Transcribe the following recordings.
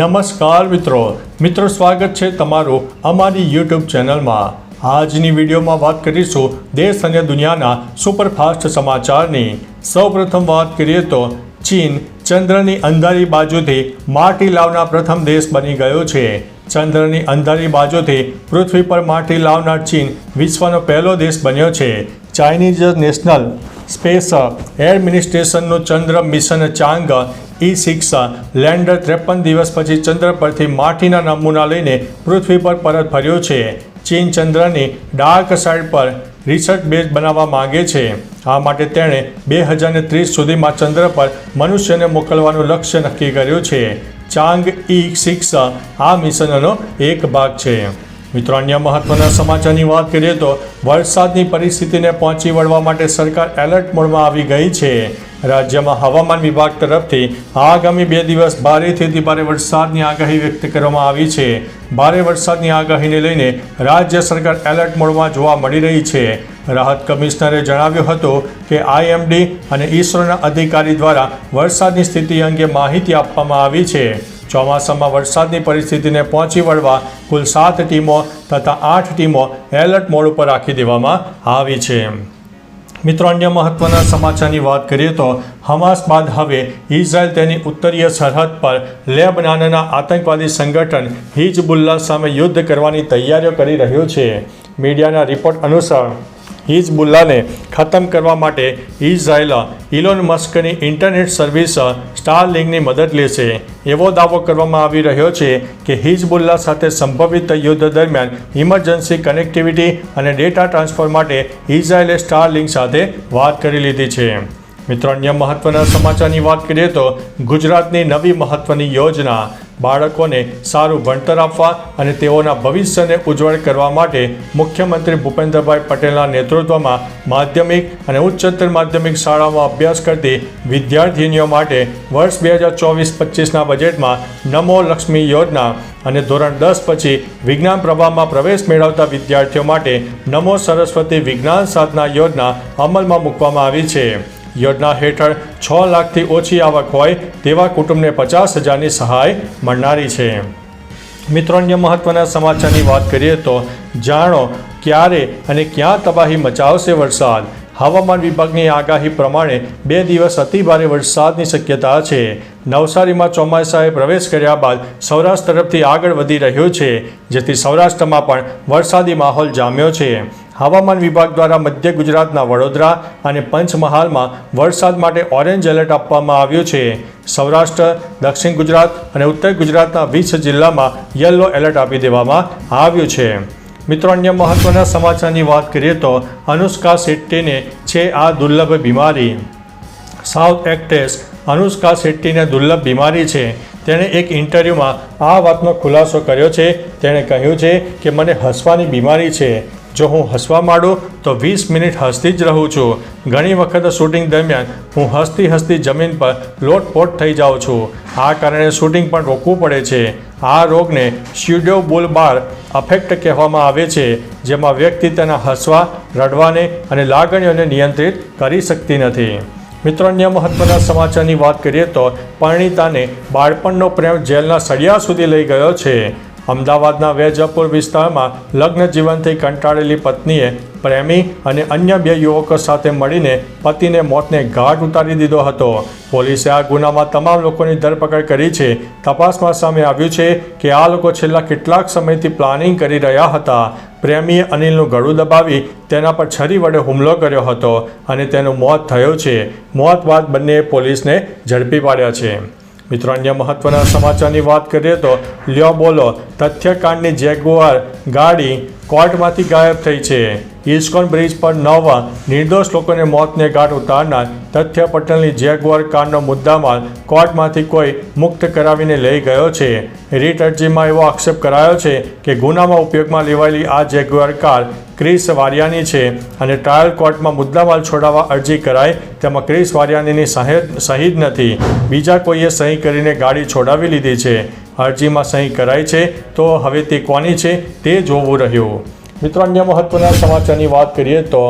નમસ્કાર મિત્રો સ્વાગત છે તમારું અમારી યુટ્યુબ ચેનલમાં। આજની વિડીયોમાં વાત કરીશું દેશ અને દુનિયાના સુપરફાસ્ટ સમાચારની। સૌપ્રથમ વાત કરીએ તો ચીન ચંદ્રની અંધારી બાજુથી માટી લાવનાર પ્રથમ દેશ બની ગયો છે। ચંદ્રની અંધારી બાજુથી પૃથ્વી પર માટી લાવનાર ચીન વિશ્વનો પહેલો દેશ બન્યો છે। ચાઇનીઝ નેશનલ સ્પેસ એડમિનિસ્ટ્રેશનનું ચંદ્ર મિશન ચાંગ E6 લેન્ડર 53 દિવસ પછી ચંદ્ર પરથી માટીના નમૂના લઈને પૃથ્વી પર પરત ફર્યો છે। ચીન ચંદ્રની ડાર્ક સાઇડ પર રિસર્ચ બેઝ બનાવવા માંગે છે। આ માટે તેણે 2030 સુધીમાં ચંદ્ર પર મનુષ્યને મોકલવાનું લક્ષ્ય નક્કી કર્યું છે। ચાંગ E6 આ મિશનનો એક ભાગ છે। મિત્રો, અન્ય મહત્વના સમાચારની વાત કરીએ તો વરસાદની પરિસ્થિતિને પહોંચી વળવા માટે સરકાર એલર્ટ મોડમાં આવી ગઈ છે। રાજ્યમાં હવામાન વિભાગ તરફથી આગામી 2 દિવસ ભારેથી અતિભારે વરસાદની આગાહી વ્યક્ત કરવામાં આવી છે। ભારે વરસાદની આગાહીને લઈને રાજ્ય સરકાર એલર્ટ મોડમાં જોવા મળી રહી છે। રાહત કમિશનરે જણાવ્યું હતું કે IMD અને ISROના અધિકારી દ્વારા વરસાદની સ્થિતિ અંગે માહિતી આપવામાં આવી છે। ચોમાસામાં વરસાદની પરિસ્થિતિને પહોંચી વળવા કુલ 7 ટીમો તથા 8 ટીમો એલર્ટ મોડ ઉપર રાખી દેવામાં આવી છે। મિત્રો, અન્ય મહત્વના સમાચારની વાત કરીએ તો હમાસ બાદ હવે ઇઝરાયલ તેની ઉત્તરીય સરહદ પર લેબનાનના આતંકવાદી સંગઠન હિઝબુલ્લાહ સામે યુદ્ધ કરવાની તૈયારીઓ કરી રહ્યું છે। મીડિયાના રિપોર્ટ અનુસાર હિઝબુલ્લાહને ખતમ કરવા માટે ઇઝરાયલ ઇલોન મસ્કની ઇન્ટરનેટ સર્વિસ સ્ટારલિંકની મદદ લેશે એવો દાવો કરવામાં આવી રહ્યો છે કે હિઝબુલ્લાહ સાથે સંભવિત યુદ્ધ દરમિયાન ઇમરજન્સી કનેક્ટિવિટી અને ડેટા ટ્રાન્સફર માટે ઇઝરાયલે સ્ટારલિંક સાથે વાત કરી લીધી છે। મિત્રો, અન્ય મહત્વના સમાચારની વાત કરીએ તો ગુજરાતની નવી મહત્વની યોજના બાળકોને સારું ભણતર આપવા અને તેઓના ભવિષ્યને ઉજ્જવળ કરવા માટે મુખ્યમંત્રી ભૂપેન્દ્રભાઈ પટેલના નેતૃત્વમાં માધ્યમિક અને ઉચ્ચતર માધ્યમિક શાળામાં અભ્યાસ કરતી વિદ્યાર્થીનીઓ માટે વર્ષ 2024-25ના બજેટમાં નમો લક્ષ્મી યોજના અને ધોરણ 10 પછી વિજ્ઞાન પ્રવાહમાં પ્રવેશ મેળવતા વિદ્યાર્થીઓ માટે નમો સરસ્વતી વિજ્ઞાન સાધના યોજના અમલમાં મૂકવામાં આવી છે। યોજના હેઠળ 6 લાખથી ઓછી આવક હોય તેવા કુટુંબને 50,000ની સહાય મળનારી છે। મિત્રો, અન્ય મહત્વના સમાચારની વાત કરીએ તો જાણો ક્યારે અને ક્યાં તબાહી મચાવશે વરસાદ। હવામાન વિભાગની આગાહી પ્રમાણે 2 દિવસ અતિભારે વરસાદની શક્યતા છે। નવસારીમાં ચોમાસાએ પ્રવેશ કર્યા બાદ સૌરાષ્ટ્ર તરફથી આગળ વધી રહ્યું છે, જેથી સૌરાષ્ટ્રમાં પણ વરસાદી માહોલ જામ્યો છે। હવામાન વિભાગ દ્વારા મધ્ય ગુજરાતના વડોદરા અને પંચમહાલમાં વરસાદ માટે ઓરેન્જ એલર્ટ આપવામાં આવ્યું છે। સૌરાષ્ટ્ર, દક્ષિણ ગુજરાત અને ઉત્તર ગુજરાતના 20 જિલ્લામાં યલો એલર્ટ આપી દેવામાં આવ્યું છે। મિત્રો, અન્ય મહત્વના સમાચારની વાત કરીએ તો અનુષ્કા શેટ્ટીને છે આ દુર્લભ બીમારી। સાઉથ એક્ટ્રેસ અનુષ્કા શેટ્ટીને દુર્લભ બીમારી છે। તેણે એક ઇન્ટરવ્યૂમાં આ વાતનો ખુલાસો કર્યો છે। તેણે કહ્યું છે કે મને હસવાની બીમારી છે। જો હું હસવા માંડું તો 20 મિનિટ હસતી જ રહું છું। ઘણી વખત શૂટિંગ દરમિયાન હું હસતી જમીન પર લોટપોટ થઈ જાઉં છું। આ કારણે શૂટિંગ પણ રોકવું પડે છે। આ રોગને સ્યુડો બુલબાર અફેક્ટ કહેવામાં આવે છે, જેમાં વ્યક્તિ તેના હસવા, રડવાને અને લાગણીઓને નિયંત્રિત કરી શકતી નથી। મિત્રો, અન્ય મહત્વના સમાચારની વાત કરીએ તો પરિણીતાને બાળપણનો પ્રેમ જેલના સળિયા સુધી લઈ ગયો છે। અમદાવાદના વેજપુર વિસ્તારમાં લગ્ન જીવનથી કંટાળેલી પત્નીએ પ્રેમી અને અન્ય 2 યુવકો સાથે મળીને પતિને મોતને ઘાટ ઉતારી દીધો હતો। પોલીસે આ ગુનામાં તમામ લોકોની ધરપકડ કરી છે। તપાસમાં સામે આવ્યું છે કે આ લોકો છેલ્લા કેટલાક સમયથી પ્લાનિંગ કરી રહ્યા હતા। પ્રેમીએ અનિલનું ગળું દબાવી તેના પર છરી વડે હુમલો કર્યો હતો અને તેનું મોત થયું છે। મોત બાદ બંનેએ પોલીસને ઝડપી પાડ્યા છે। મિત્રો, અન્ય મહત્વના સમાચારની વાત કરીએ તો લ્યો બોલો તથ્યકાંડની જેગુઆર ગાડી કોર્ટમાંથી ગાયબ થઈ છે। ઇસ્કોન બ્રિજ પર 9 નિર્દોષ લોકોને મોતને ઘાટ ઉતારનાર તથ્ય પટેલની જેગુઆર કારનો મુદ્દામાલ કોર્ટમાંથી કોઈ મુક્ત કરાવીને લઈ ગયો છે। રીટ અરજીમાં એવો આક્ષેપ કરાયો છે કે ગુનામાં ઉપયોગમાં લેવાયેલી આ જેગુઆર કાર ક્રિસ વારિયાની છે અને ટ્રાયલ કોર્ટમાં મુદ્દામાલ છોડાવવા અરજી કરાઈ તેમાં ક્રિસ વારિયાનીની સહી જ નથી। બીજા કોઈએ સહી કરીને ગાડી છોડાવી લીધી છે। અરજીમાં સહી કરાઈ છે તો હવે તે કોની છે તે જોવું રહ્યું। મિત્રો, અન્ય મહત્વના સમાચારની વાત કરીએ તો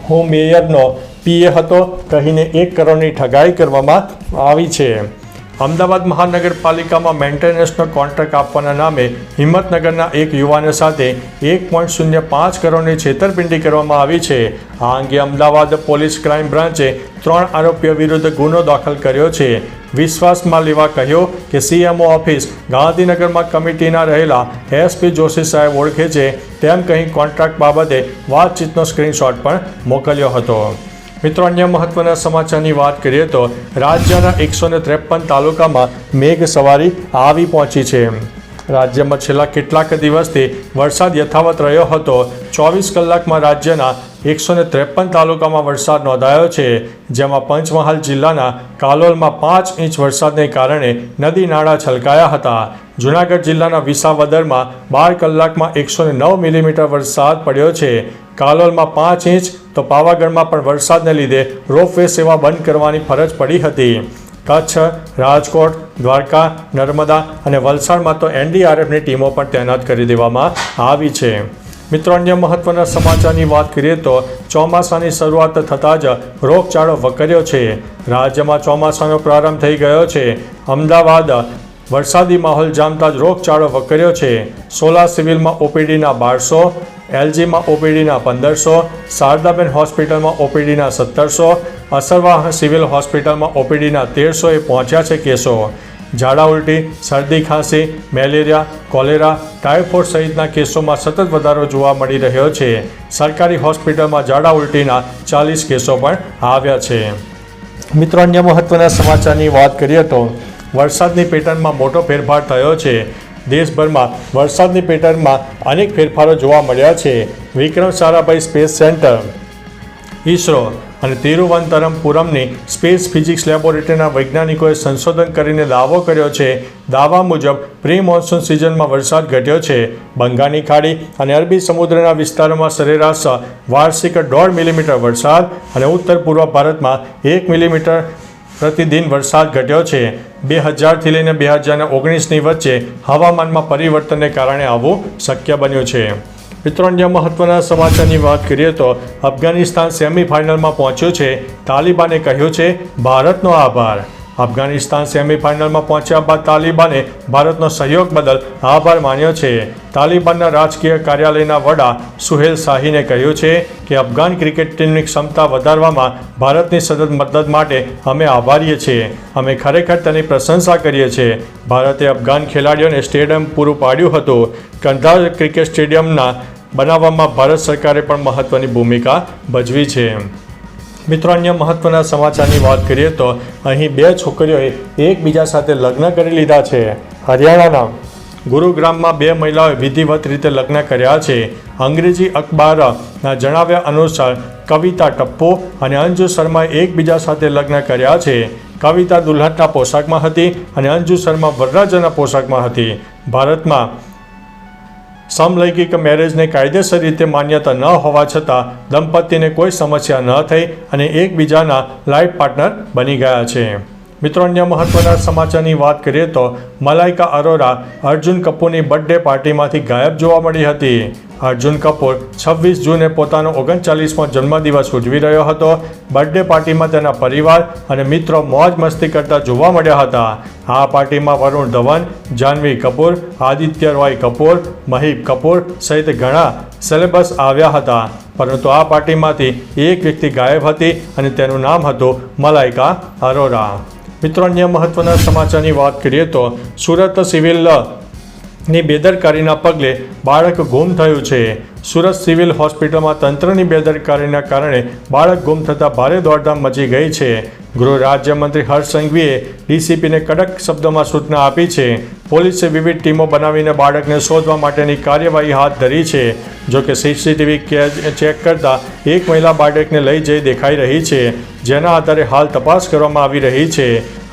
હું મેયરનો PA હતો કહીને 1 કરોડની ઠગાઈ કરવામાં આવી છે। અમદાવાદ મહાનગરપાલિકામાં મેન્ટેનન્સનો કોન્ટ્રાક્ટ આપવાના નામે હિંમતનગરના એક યુવાન સાથે 1.05 કરોડની છેતરપિંડી કરવામાં આવી છે. આ અંગે અમદાવાદ પોલીસ ક્રાઇમ બ્રાન્ચે 3 આરોપીઓ વિરુદ્ધ ગુનો દાખલ કર્યો છે. વિશ્વાસમાં લેવા કહ્યું કે CMO ઓફિસ ગાંધીનગરમાં કમિટીના રહેલા SP જોશી સાહેબ ઓળખે છે તેમ કહી કોન્ટ્રાક્ટ બાબતે વાતચીતનો સ્ક્રીનશોટ પણ મોકલ્યો હતો. મિત્રો, અન્ય મહત્વના સમાચારની વાત કરીએ તો રાજ્યના 153 તાલુકામાં મેઘ સવારી આવી પહોંચી છે. રાજ્યમાં છેલ્લા કેટલાક દિવસથી વરસાદ યથાવત રહ્યો હતો. 24 કલાકમાં રાજ્યના 153 તાલુકામાં વરસાદ નોંધાયો છે, જેમાં પંચમહાલ જિલ્લાના કાલોલમાં 5 ઇંચ વરસાદને કારણે નદી નાળા છલકાયા હતા. જૂનાગઢ જિલ્લાના વિસાવદરમાં 12 કલાકમાં 109 મિલીમીટર વરસાદ પડ્યો છે. કાલોલમાં 5 ઇંચ તો પાવાગઢમાં પણ વરસાદને લીધે રોપવે સેવા બંધ કરવાની ફરજ પડી હતી. કચ્છ, રાજકોટ, દ્વારકા, નર્મદા અને વલસાડમાં તો NDRFની ટીમો પણ તૈનાત કરી દેવામાં આવી છે. મિત્રો, અન્ય મહત્વના સમાચારની વાત કરીએ તો ચોમાસાની શરૂઆત થતાં જ રોગચાળો વકર્યો છે. રાજ્યમાં ચોમાસાનો પ્રારંભ થઈ ગયો છે. અમદાવાદ વરસાદી માહોલ જામતા જ રોગચાળો વકર્યો છે. સોલા સિવિલમાં OPDના 1200, LGમાં OPDના 1500, શારદાબેન હોસ્પિટલમાં OPDના 1700, અસરવાહ સિવિલ હોસ્પિટલમાં OPDના 1300 પહોંચ્યા છે કેસો. ઝાડા ઉલટી, શરદી ખાંસી, મેલેરિયા, કોલેરા, ટાઇફોઇડ સહિતના કેસોમાં સતત વધારો જોવા મળી રહ્યો છે. સરકારી હોસ્પિટલમાં ઝાડા ઉલટીના 40 કેસો પણ આવ્યા છે. મિત્રો, અન્ય મહત્વના સમાચારની વાત કરીએ તો વરસાદની પેટર્નમાં મોટો ફેરફાર થયો છે. દેશભરમાં વરસાદની પેટર્નમાં અનેક ફેરફારો જોવા મળ્યા છે. Vikram Sarabhai space centre, ISRO અને તિરુવનંતપુરમની સ્પેસ ફિઝિક્સ લેબોરેટરીના વૈજ્ઞાનિકોએ સંશોધન કરીને દાવો કર્યો છે. દાવા મુજબ પ્રી મોન્સૂન સિઝનમાં વરસાદ ઘટ્યો છે. બંગાળની ખાડી અને અરબી સમુદ્રના વિસ્તારોમાં સરેરાશ વાર્ષિક 1.5 મિલીમીટર વરસાદ અને ઉત્તર પૂર્વ ભારતમાં 1 મિલીમીટર પ્રતિદિન વરસાદ ઘટ્યો છે. 2000થી લઈને 2019ની વચ્ચે હવામાનમાં પરિવર્તનને કારણે આવું શક્ય બન્યું છે. મિત્રો, અન્ય મહત્વના સમાચારની વાત કરીએ તો અફઘાનિસ્તાન સેમીફાઇનલમાં પહોંચ્યું છે. તાલિબાને કહ્યું છે ભારતનો આભાર. અફઘાનિસ્તાન સેમીફાઇનલમાં પહોંચ્યા બાદ તાલિબાને ભારતનો સહયોગ બદલ આભાર માન્યો છે. તાલિબાનના રાજકીય કાર્યાલયના વડા સુહેલ શાહીને કહ્યું છે કે અફઘાન ક્રિકેટ ટીમની ક્ષમતા વધારવામાં ભારતની સતત મદદ માટે અમે આભારી છીએ. અમે ખરેખર તેની પ્રશંસા કરીએ છીએ. ભારતે અફઘાન ખેલાડીઓને સ્ટેડિયમ પૂરું પાડ્યું હતું. કંધાર ક્રિકેટ સ્ટેડિયમના બનાવવામાં ભારત સરકારે પણ મહત્વની ભૂમિકા ભજવી છે. મિત્રો, અન્ય મહત્વના સમાચારની વાત કરીએ તો અહીં 2 છોકરીઓએ એકબીજા સાથે લગ્ન કરી લીધા છે. હરિયાણાના ગુરુગ્રામમાં 2 મહિલાઓએ વિધિવત રીતે લગ્ન કર્યા છે. અંગ્રેજી અખબારના જણાવ્યા અનુસાર કવિતા ટપ્પુ અને અંજુ શર્માએ એકબીજા સાથે લગ્ન કર્યા છે. કવિતા દુલ્હનના પોશાકમાં હતી અને અંજુ શર્મા વરરાજાના પોશાકમાં હતી. ભારતમાં સમલૈંગિક મેરેજને કાયદેસર રીતે માન્યતા ન હોવા છતાં દંપતીને કોઈ સમસ્યા ન થઈ અને એકબીજાના લાઈફ પાર્ટનર બની ગયા છે. મિત્રો, અન્ય મહત્વના સમાચારની વાત કરીએ તો મલાઇકા અરોરા અર્જુન કપૂરની બર્થડે પાર્ટીમાંથી ગાયબ જોવા મળી હતી. અર્જુન કપૂર 26 જૂને પોતાનો 39મો જન્મદિવસ ઉજવી રહ્યો હતો. બર્થડે પાર્ટીમાં તેના પરિવાર અને મિત્રો મોજ મસ્તી કરતા જોવા મળ્યા હતા. આ પાર્ટીમાં વરુણ ધવન, જાહ્નવી કપૂર, આદિત્ય રોય કપૂર, મહિપ કપૂર સહિત ઘણા સેલેબ્સ આવ્યા હતા. પરંતુ આ પાર્ટીમાંથી એક વ્યક્તિ ગાયબ હતી અને તેનું નામ હતું મલાઇકા અરોરા. મિત્રો, અન્ય મહત્વના સમાચારની વાત કરીએ તો સુરત સિવિલની બેદરકારીના પગલે બાળક ગુમ થયું છે. સુરત સિવિલ હોસ્પિટલમાં તંત્રની બેદરકારીના કારણે બાળક ગુમ થતાં ભારે દોડધામ મચી ગઈ છે. ગૃહ રાજ્યમંત્રી હર્ષ સંઘવીએ DCPને કડક શબ્દોમાં સૂચના આપી છે. પોલીસે વિવિધ ટીમો બનાવીને બાળકને શોધવા માટેની કાર્યવાહી હાથ ધરી છે. જોકે CCTV ચેક કરતા એક મહિલા બાળકને લઈ જઈ દેખાઈ રહી છે, જેના આધારે હાલ તપાસ કરવામાં આવી રહી છે.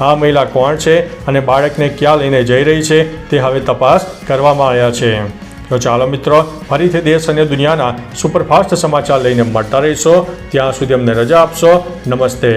આ મહિલા કોણ છે અને બાળકને ક્યાં લઈને જઈ રહી છે તે હવે તપાસ કરવામાં આવ્યા છે. તો ચાલો મિત્રો, ફરીથી દેશ અને દુનિયાના સુપરફાસ્ટ સમાચાર લઈને મળતા રહીશો. ત્યાં સુધી અમને રજા આપશો. નમસ્તે.